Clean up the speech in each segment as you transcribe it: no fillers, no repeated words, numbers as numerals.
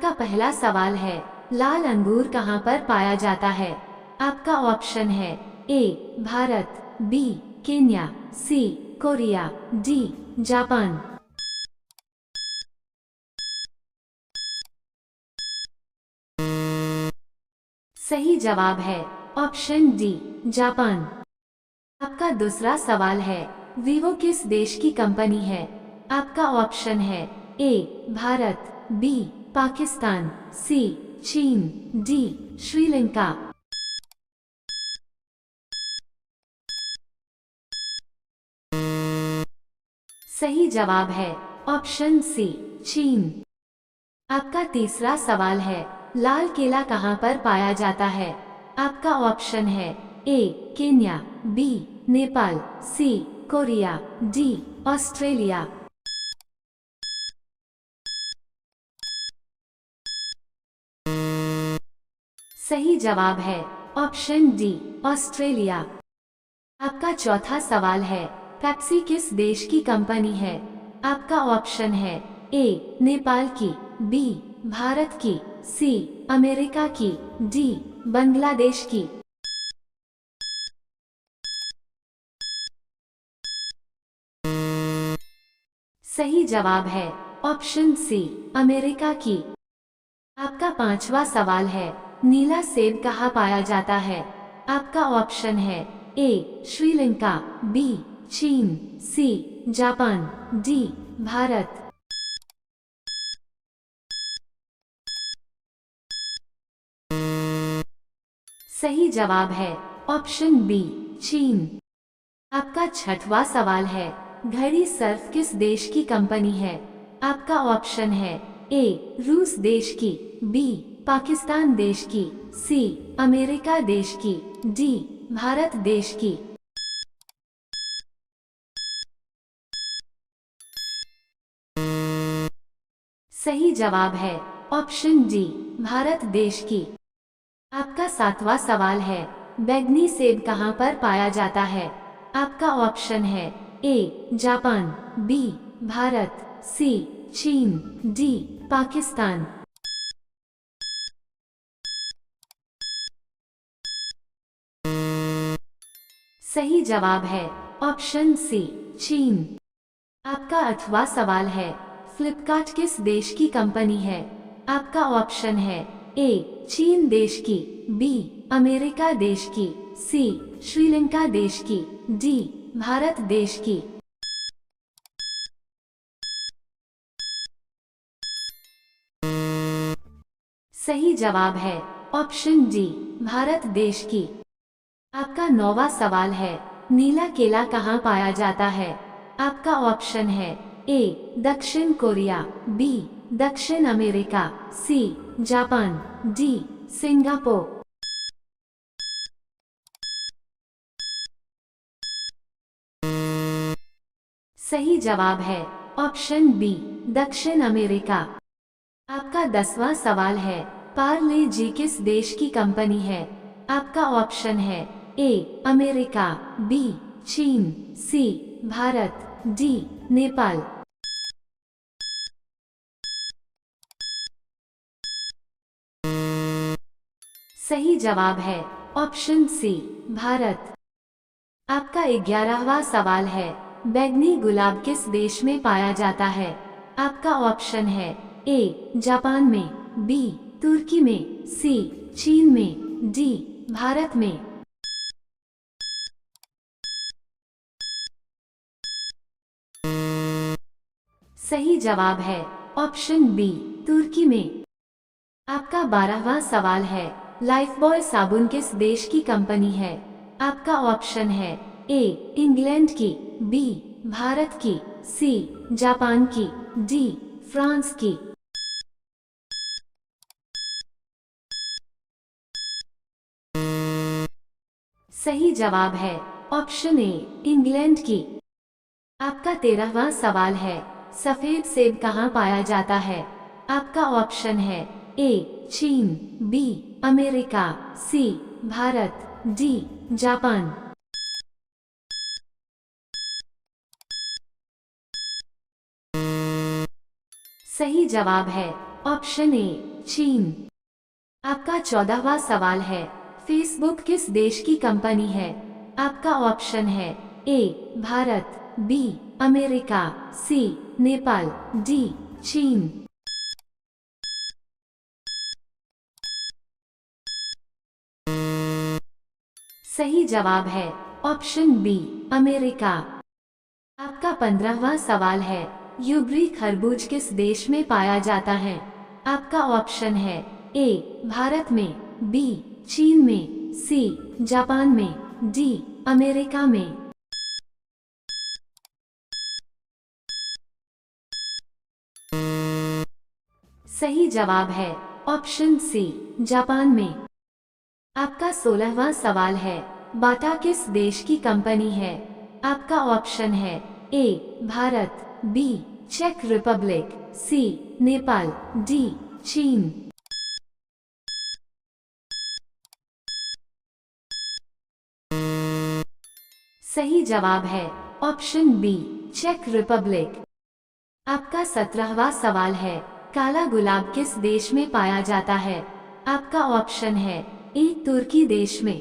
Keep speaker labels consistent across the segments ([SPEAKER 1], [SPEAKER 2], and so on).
[SPEAKER 1] आपका पहला सवाल है, लाल अंगूर कहाँ पर पाया जाता है? आपका ऑप्शन है A Bharat, B Kenya, C Korea, D Japan. सही जवाब है ऑप्शन डी जापान। आपका दूसरा सवाल है, वीवो किस देश की कंपनी है? आपका ऑप्शन है ए भारत, बी पाकिस्तान, सी चीन, डी श्रीलंका। सही जवाब है ऑप्शन सी चीन। आपका तीसरा सवाल है, लाल किला कहाँ पर पाया जाता है? आपका ऑप्शन है ए केन्या, बी नेपाल, सी कोरिया, डी ऑस्ट्रेलिया। सही जवाब है ऑप्शन डी ऑस्ट्रेलिया। आपका चौथा सवाल है, पेप्सी किस देश की कंपनी है? आपका ऑप्शन है ए नेपाल की, बी भारत की, सी अमेरिका की, डी बांग्लादेश की। सही जवाब है ऑप्शन सी अमेरिका की। आपका पांचवा सवाल है, नीला सेब कहाँ पाया जाता है? आपका ऑप्शन है ए श्रीलंका, बी चीन, सी जापान, डी भारत। सही जवाब है ऑप्शन बी चीन। आपका छठवां सवाल है, घड़ी सर्फ किस देश की कंपनी है? आपका ऑप्शन है ए रूस देश की, बी पाकिस्तान देश की, सी अमेरिका देश की, डी भारत देश की। सही जवाब है ऑप्शन डी भारत देश की। आपका सातवां सवाल है, बैंगनी सेब कहाँ पर पाया जाता है? आपका ऑप्शन है ए जापान, बी भारत, सी चीन, डी पाकिस्तान। सही जवाब है ऑप्शन सी चीन। आपका आठवां सवाल है, फ्लिपकार्ट किस देश की कंपनी है? आपका ऑप्शन है ए चीन देश की, बी अमेरिका देश की, सी श्रीलंका देश की, डी भारत देश की। सही जवाब है ऑप्शन डी भारत देश की। आपका नौवां सवाल है, नीला केला कहाँ पाया जाता है? आपका ऑप्शन है ए दक्षिण कोरिया, बी दक्षिण America, C Japan, D Singapore. सही जवाब है ऑप्शन बी दक्षिण अमेरिका। आपका 10वां सवाल है, पार्ले जी किस देश की कंपनी है? आपका ऑप्शन है ए अमेरिका, बी चीन, सी भारत, डी नेपाल। सही जवाब है ऑप्शन सी भारत। आपका 11वां सवाल है, बैंगनी गुलाब किस देश में पाया जाता है? आपका ऑप्शन है ए जापान में, बी तुर्की में, सी चीन में, डी भारत में। सही जवाब है ऑप्शन बी तुर्की में। आपका 12वां सवाल है, लाइफबॉय साबुन किस देश की कंपनी है? आपका ऑप्शन है ए इंग्लैंड की, बी भारत की, सी जापान की, डी फ्रांस की। सही जवाब है ऑप्शन ए इंग्लैंड की। आपका 13वां सवाल है, सफेद सेब कहाँ पाया जाता है? आपका ऑप्शन है ए चीन, बी अमेरिका, सी भारत, डी जापान। सही जवाब है ऑप्शन ए चीन। आपका 14वां सवाल है, फेसबुक किस देश की कंपनी है? आपका ऑप्शन है A Bharat, B America, C Nepal, D चीन। सही जवाब है ऑप्शन बी अमेरिका। आपका 15वां सवाल है, यूबरी खरबूज किस देश में पाया जाता है? आपका ऑप्शन है ए भारत में, बी चीन में, सी जापान में, डी अमेरिका में। सही जवाब है ऑप्शन सी जापान में। आपका 16वां सवाल है, बाटा किस देश की कंपनी है? आपका ऑप्शन है A Bharat, B check Republic, C Nepal, D चीन। सही जवाब है ऑप्शन बी चेक रिपब्लिक। आपका 17वां सवाल है, काला गुलाब किस देश में पाया जाता है? आपका ऑप्शन है ए तुर्की देश में,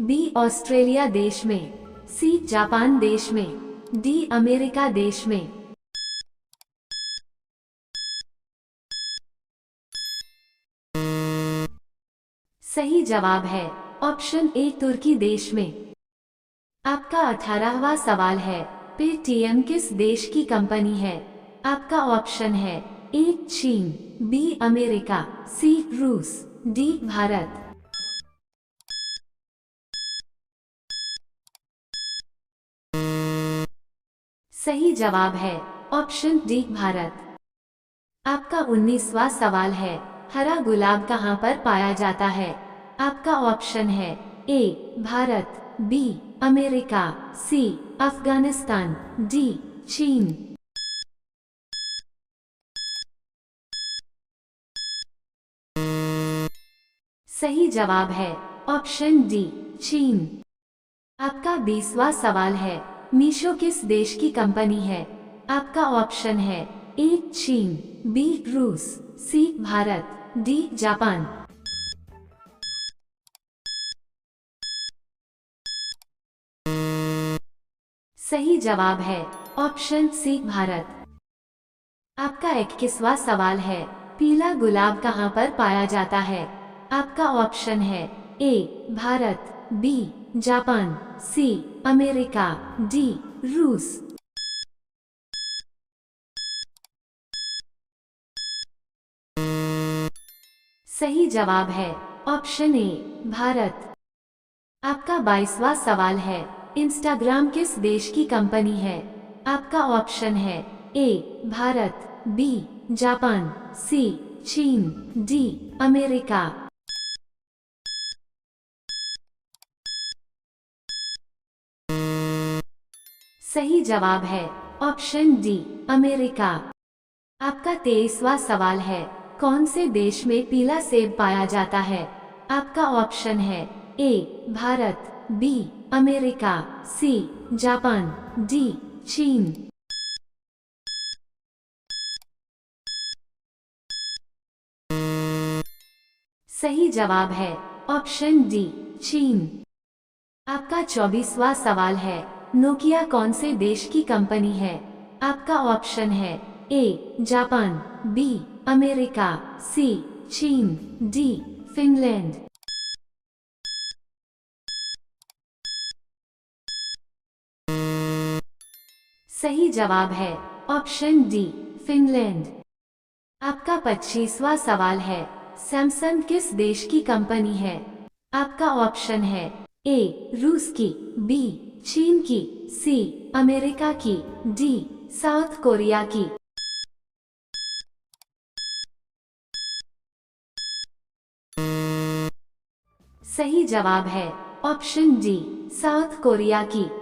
[SPEAKER 1] बी ऑस्ट्रेलिया देश में, सी जापान देश में, डी अमेरिका देश में। सही जवाब है ऑप्शन ए तुर्की देश में। आपका 18वां सवाल है, पेटीएम किस देश की कंपनी है? आपका ऑप्शन है ए चीन, बी अमेरिका, सी रूस, डी भारत। सही जवाब है ऑप्शन डी भारत। आपका 19वां सवाल है, हरा गुलाब कहाँ पर पाया जाता है? आपका ऑप्शन है A Bharat, B America, C Afghanistan, D चीन। सही जवाब है ऑप्शन डी चीन। आपका 20वां सवाल है, मीशो किस देश की कंपनी है? आपका ऑप्शन है ए चीन, बी रूस, सी भारत, डी जापान। सही जवाब है ऑप्शन सी भारत। आपका 21वां सवाल है, पीला गुलाब कहाँ पर पाया जाता है? आपका ऑप्शन है A Bharat, B Japan, C America, D रूस। सही जवाब है ऑप्शन ए भारत। आपका 22वां सवाल है, इंस्टाग्राम किस देश की कंपनी है? आपका ऑप्शन है ए भारत, बी जापान, सी चीन, डी अमेरिका। सही जवाब है ऑप्शन डी अमेरिका। आपका 23वां सवाल है, कौन से देश में पीला सेब पाया जाता है? आपका ऑप्शन है A Bharat, B America, C Japan, D चीन। सही जवाब है ऑप्शन डी चीन। आपका 24वां सवाल है, नोकिया कौन से देश की कंपनी है? आपका ऑप्शन है ए जापान, बी अमेरिका, सी चीन, डी फिनलैंड। सही जवाब है ऑप्शन डी फिनलैंड। आपका 25वां सवाल है, सैमसंग किस देश की कंपनी है? आपका ऑप्शन है ए रूस की, बी चीन की, सी अमेरिका की, डी साउथ कोरिया की। सही जवाब है ऑप्शन डी साउथ कोरिया की।